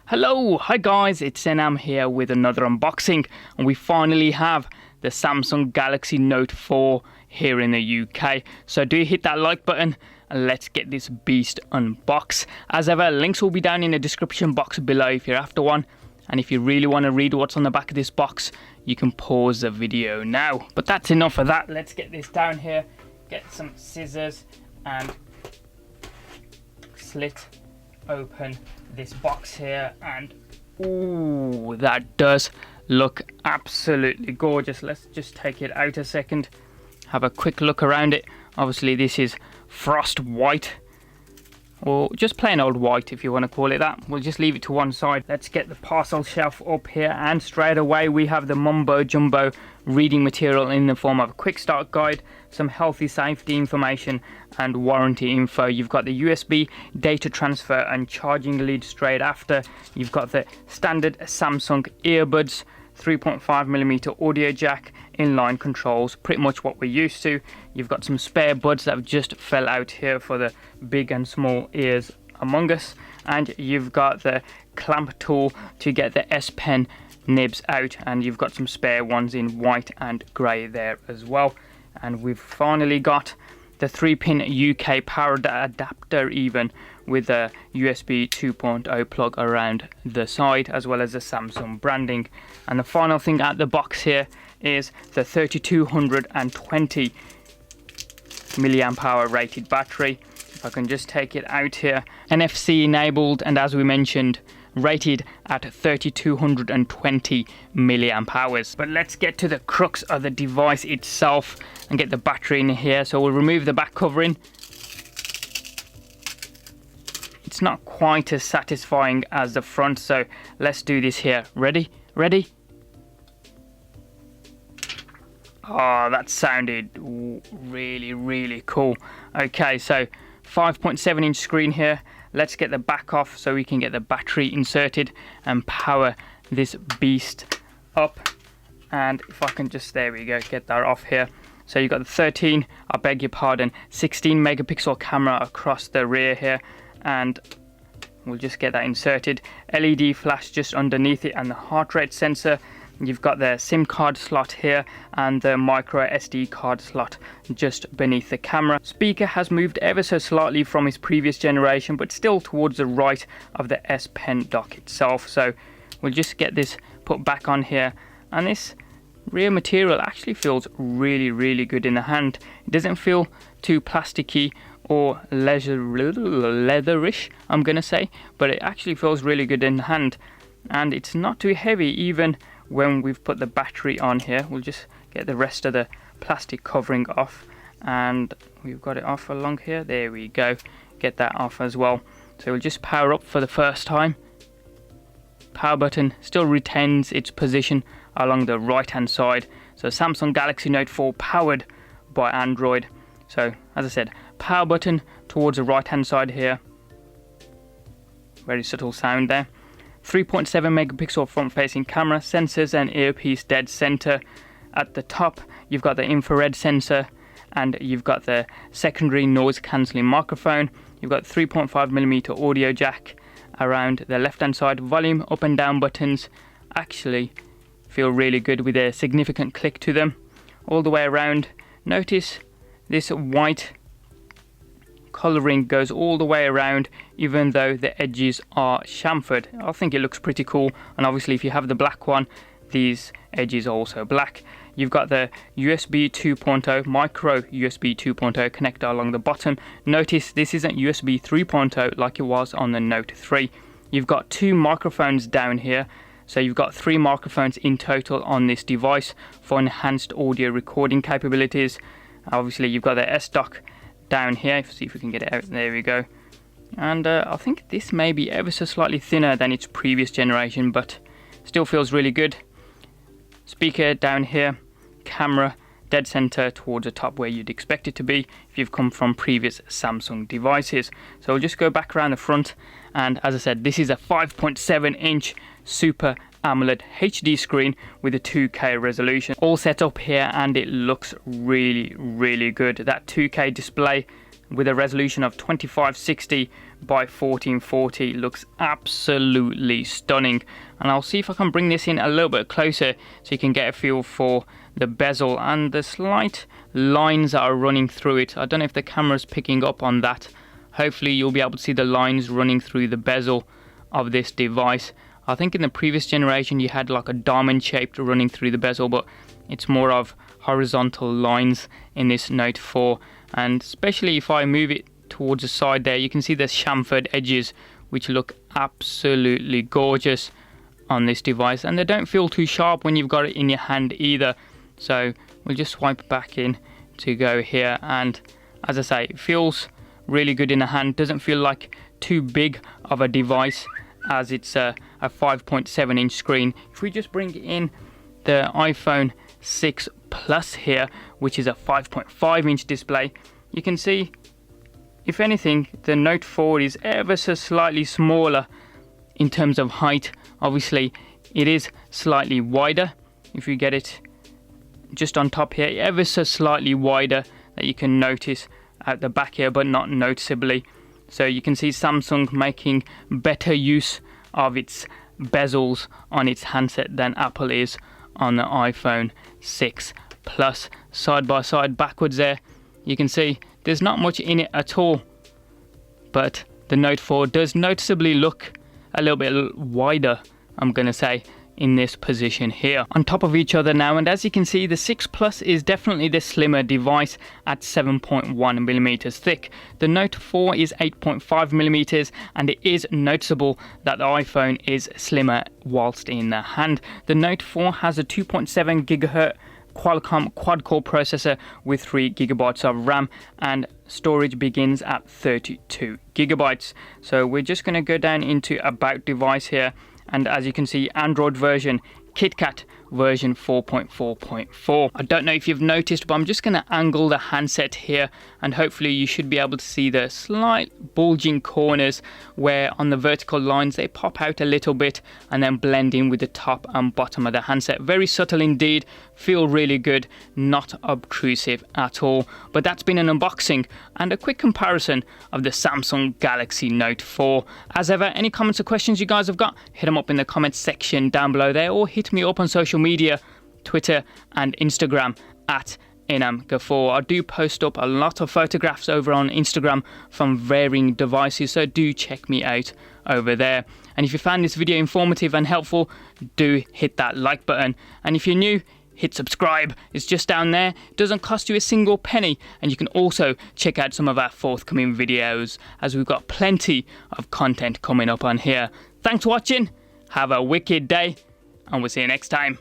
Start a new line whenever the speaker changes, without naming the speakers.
Hello, hi guys, it's Senam here with another unboxing, and we finally have the Samsung Galaxy Note 4 here in the UK. So do hit that like button and let's get this beast unboxed. As ever, links will be down in the description box below if you're after one. And if you really want to read what's on the back of this box, you can pause the video now. But that's enough of that. Let's get this down here, get some scissors and slit open this box here, and ooh, that does look absolutely gorgeous. Let's just take it out a second, have a quick look around it. Obviously this is frost white, or just plain old white if you want to call it that. We'll just leave it to one side. Let's get the parcel shelf up here, and straight away we have the mumbo jumbo reading material in the form of a quick start guide, some healthy safety information and warranty info. You've got the USB data transfer and charging lead straight after. You've got the standard Samsung earbuds, 3.5mm audio jack, inline controls, pretty much what we're used to. You've got some spare buds that have just fell out here for the big and small ears among us, and you've got the clamp tool to get the S Pen nibs out, and you've got some spare ones in white and grey there as well. And we've finally got the 3-pin UK power adapter, even with a USB 2.0 plug around the side, as well as the Samsung branding. And the final thing at the box here is the 3220 milliamp hour rated battery. If I can just take it out here, NFC enabled, and as we mentioned, rated at 3220 milliamp hours. But let's get to the crux of the device itself and get the battery in here. So we'll remove the back covering. It's not quite as satisfying as the front, so let's do this here. Ready? Oh, that sounded really cool. Okay, so 5.7-inch screen here. Let's get the back off so we can get the battery inserted and power this beast up. And if I can just, there we go, get that off here. So you've got the 16 megapixel camera across the rear here, and we'll just get that inserted. LED flash just underneath it, and the heart rate sensor. You've got the SIM card slot here and the micro SD card slot just beneath the camera. Speaker has moved ever so slightly from its previous generation, but still towards the right of the S Pen dock itself. So we'll just get this put back on here, and this rear material actually feels really good in the hand. It doesn't feel too plasticky or leatherish, I'm gonna say, but it actually feels really good in the hand, and it's not too heavy even when we've put the battery on here. We'll just get the rest of the plastic covering off, and we've got it off along here. There we go, get that off as well. So we'll just power up for the first time. Power button still retains its position along the right hand side. So Samsung Galaxy Note 4 powered by Android. So as I said, power button towards the right hand side here. Very subtle sound there. 3.7 megapixel front facing camera, sensors and earpiece dead center. At the top you've got the infrared sensor, and you've got the secondary noise cancelling microphone. You've got 3.5mm audio jack. Around the left hand side, volume up and down buttons actually feel really good with a significant click to them. All the way around, notice this white colouring goes all the way around, even though the edges are chamfered. I think it looks pretty cool, and obviously if you have the black one, these edges are also black. You've got the USB 2.0 micro USB 2.0 connector along the bottom. Notice this isn't USB 3.0 like it was on the Note 3. You've got two microphones down here, so you've got 3 microphones in total on this device for enhanced audio recording capabilities. Obviously you've got the S dock down here. See if we can get it out. There we go. And I think this may be ever so slightly thinner than its previous generation, but still feels really good. Speaker down here, camera dead center towards the top where you'd expect it to be if you've come from previous Samsung devices. So we'll just go back around the front, and as I said, this is a 5.7-inch Super AMOLED HD screen with a 2K resolution all set up here, and it looks really good. That 2K display with a resolution of 2560 by 1440. Looks absolutely stunning. And I'll see if I can bring this in a little bit closer so you can get a feel for the bezel and the slight lines that are running through it. I don't know if the camera's picking up on that. Hopefully you'll be able to see the lines running through the bezel of this device. I think in the previous generation you had like a diamond shaped running through the bezel, but it's more of horizontal lines in this Note 4. And especially if I move it towards the side there, you can see the chamfered edges, which look absolutely gorgeous on this device, and they don't feel too sharp when you've got it in your hand either. So we'll just swipe back in to go here, and as I say, it feels really good in the hand. Doesn't feel like too big of a device, as it's a 5.7 inch screen. If we just bring in the iPhone 6 Plus here, which is a 5.5 inch display, you can see, if anything, the Note 4 is ever so slightly smaller in terms of height. Obviously it is slightly wider. If you get it just on top here, ever so slightly wider, that you can notice at the back here, but not noticeably. So you can see Samsung making better use of its bezels on its handset than Apple is on the iPhone 6 Plus. Side by side backwards there, you can see there's not much in it at all, but the Note 4 does noticeably look a little bit wider, I'm gonna say, in this position here, on top of each other now. And as you can see, the 6 Plus is definitely the slimmer device at 7.1 millimeters thick. The Note 4 is 8.5 millimeters, and it is noticeable that the iPhone is slimmer whilst in the hand. The Note 4 has a 2.7 gigahertz Qualcomm quad-core processor with 3 gigabytes of RAM, and storage begins at 32 gigabytes. So we're just going to go down into About Device here, and as you can see, Android version KitKat version 4.4.4. I don't know if you've noticed, but I'm just going to angle the handset here, and hopefully you should be able to see the slight bulging corners where on the vertical lines they pop out a little bit and then blend in with the top and bottom of the handset. Very subtle indeed, feel really good, not obtrusive at all. But that's been an unboxing and a quick comparison of the Samsung Galaxy Note 4. As ever, any comments or questions you guys have got, hit them up in the comments section down below there, or hit me up on social media, Twitter and Instagram at Inam Ghafoor. I do post up a lot of photographs over on Instagram from varying devices, so do check me out over there. And if you found this video informative and helpful, do hit that like button. And if you're new, hit subscribe. It's just down there. It doesn't cost you a single penny, and you can also check out some of our forthcoming videos, as we've got plenty of content coming up on here. Thanks for watching, have a wicked day, and we'll see you next time.